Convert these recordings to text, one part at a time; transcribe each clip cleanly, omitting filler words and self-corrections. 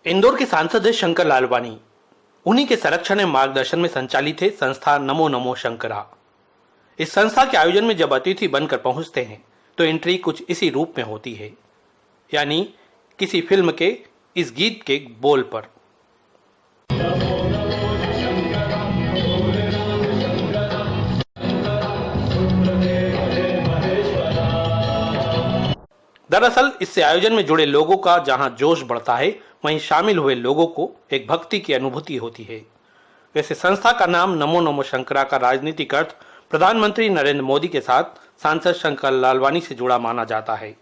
इंदौर के सांसद है शंकर लालवानी। उन्हीं के संरक्षण एवं मार्गदर्शन में संचालित है संस्था नमो नमो शंकरा। इस संस्था के आयोजन में जब अतिथि बनकर पहुंचते हैं तो एंट्री कुछ इसी रूप में होती है, यानी किसी फिल्म के इस गीत के बोल पर। दरअसल इससे आयोजन में जुड़े लोगों का जहां जोश बढ़ता है, वहीं शामिल हुए लोगों को एक भक्ति की अनुभूति होती है। वैसे संस्था का नाम नमो नमो शंकरा का राजनीतिक अर्थ प्रधानमंत्री नरेंद्र मोदी के साथ सांसद शंकर लालवानी से जुड़ा माना जाता है।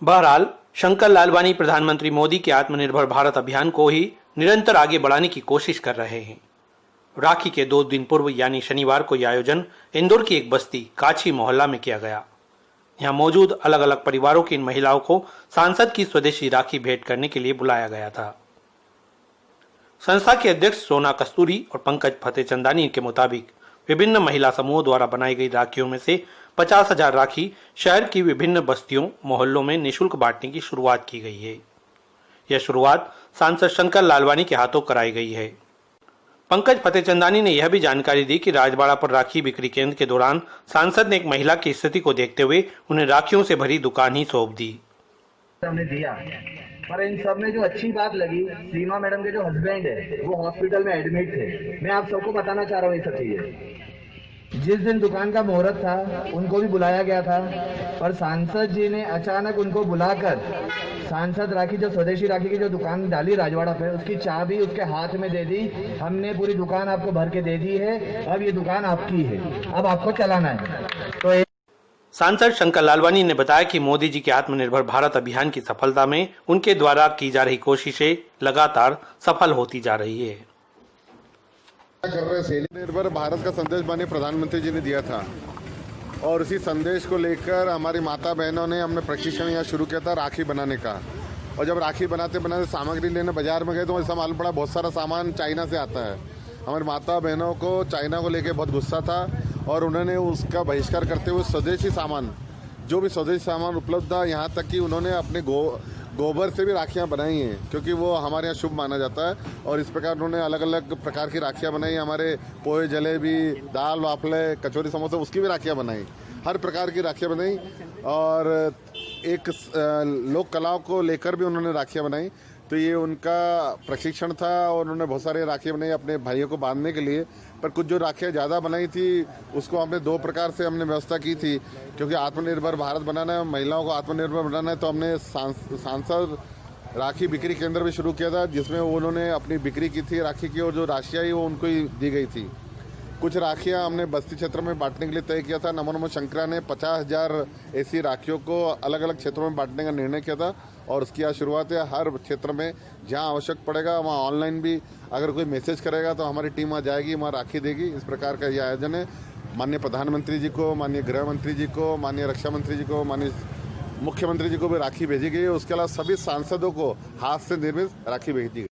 बहरहाल शंकर लालवानी प्रधानमंत्री मोदी के आत्मनिर्भर भारत अभियान को ही निरंतर आगे बढ़ाने की कोशिश कर रहे हैं। राखी के 2 दिन पूर्व यानी शनिवार को यह आयोजन इंदौर की एक बस्ती काछी मोहल्ला में किया गया। यहाँ मौजूद अलग अलग परिवारों की इन महिलाओं को सांसद की स्वदेशी राखी भेंट करने के लिए बुलाया गया था। संस्था के अध्यक्ष सोना कस्तूरी और पंकज फतेचंदानी के मुताबिक विभिन्न महिला समूहों द्वारा बनाई गई राखियों में से 50,000 राखी शहर की विभिन्न बस्तियों मोहल्लों में निःशुल्क बांटने की शुरुआत की गई है। यह शुरुआत सांसद शंकर लालवानी के हाथों कराई गई है। पंकज फतेचंदानी ने यह भी जानकारी दी कि राजबाड़ा पर राखी बिक्री केंद्र के दौरान सांसद ने एक महिला की स्थिति को देखते हुए उन्हें राखियों से भरी दुकान ही सौंप दी। हमने दिया, पर इन सब में जो अच्छी बात लगी, सीमा मैडम के जो हस्बैंड है वो हॉस्पिटल में एडमिट थे। मैं आप सबको बताना चाह रहा हूँ ये सब चीजें। जिस दिन दुकान का मुहूर्त था उनको भी बुलाया गया था, पर सांसद जी ने अचानक उनको बुलाकर सांसद राखी जो स्वदेशी राखी की जो दुकान डाली राजवाड़ा पे, उसकी चाबी उसके हाथ में दे दी। हमने पूरी दुकान आपको भर के दे दी है, अब ये दुकान आपकी है, अब आपको चलाना है। तो सांसद शंकर लालवानी ने बताया कि मोदी जी के आत्मनिर्भर भारत अभियान की सफलता में उनके द्वारा की जा रही कोशिशें लगातार सफल होती जा रही है। निर्भर भारत का संदेश माननीय प्रधानमंत्री जी ने दिया था और उसी संदेश को लेकर हमारी माता बहनों ने हमने प्रशिक्षण यहाँ शुरू किया था राखी बनाने का। और जब राखी बनाते बनाते सामग्री लेने बाजार में गए तो ऐसा मालूम पड़ा बहुत सारा सामान चाइना से आता है। हमारी माता बहनों को चाइना को लेकर बहुत गुस्सा था और उन्होंने उसका बहिष्कार करते हुए स्वदेशी सामान, जो भी स्वदेशी सामान उपलब्ध था, यहाँ तक कि उन्होंने अपने गोबर से भी राखियाँ बनाई हैं, क्योंकि वो हमारे यहाँ शुभ माना जाता है। और इस प्रकार उन्होंने अलग अलग प्रकार की राखियाँ बनाई। हमारे पोहे, जलेबी, दाल, वाफले, कचौरी, समोसा, उसकी भी राखियाँ बनाई। हर प्रकार की राखियाँ बनाई और एक लोक कलाओं को लेकर भी उन्होंने राखियाँ बनाई। तो ये उनका प्रशिक्षण था और उन्होंने बहुत सारे राखियाँ बनाई अपने भाइयों को बांधने के लिए। पर कुछ जो राखियाँ ज़्यादा बनाई थी उसको हमने 2 प्रकार से हमने व्यवस्था की थी, क्योंकि आत्मनिर्भर भारत बनाना है, महिलाओं को आत्मनिर्भर बनाना है। तो हमने सांसद राखी बिक्री केंद्र भी शुरू किया था, जिसमें उन्होंने अपनी बिक्री की थी राखी की, और जो राशियाँ ही वो उनको ही दी गई थी। कुछ राखियाँ हमने बस्ती क्षेत्र में बांटने के लिए तय किया था। नमो नमो शंकरा ने 50,000 ऐसी राखियों को अलग अलग क्षेत्रों में बांटने का निर्णय किया था और उसकी आज शुरुआत है। हर क्षेत्र में जहां आवश्यक पड़ेगा वहां ऑनलाइन भी अगर कोई मैसेज करेगा तो हमारी टीम वहाँ जाएगी, वहाँ राखी देगी। इस प्रकार का यह आयोजन है। माननीय प्रधानमंत्री जी को, माननीय गृह मंत्री जी को, माननीय रक्षा मंत्री जी को, माननीय मुख्यमंत्री जी को भी राखी भेजी गई है। उसके अलावा सभी सांसदों को हाथ से निर्मित राखी भेजी गई।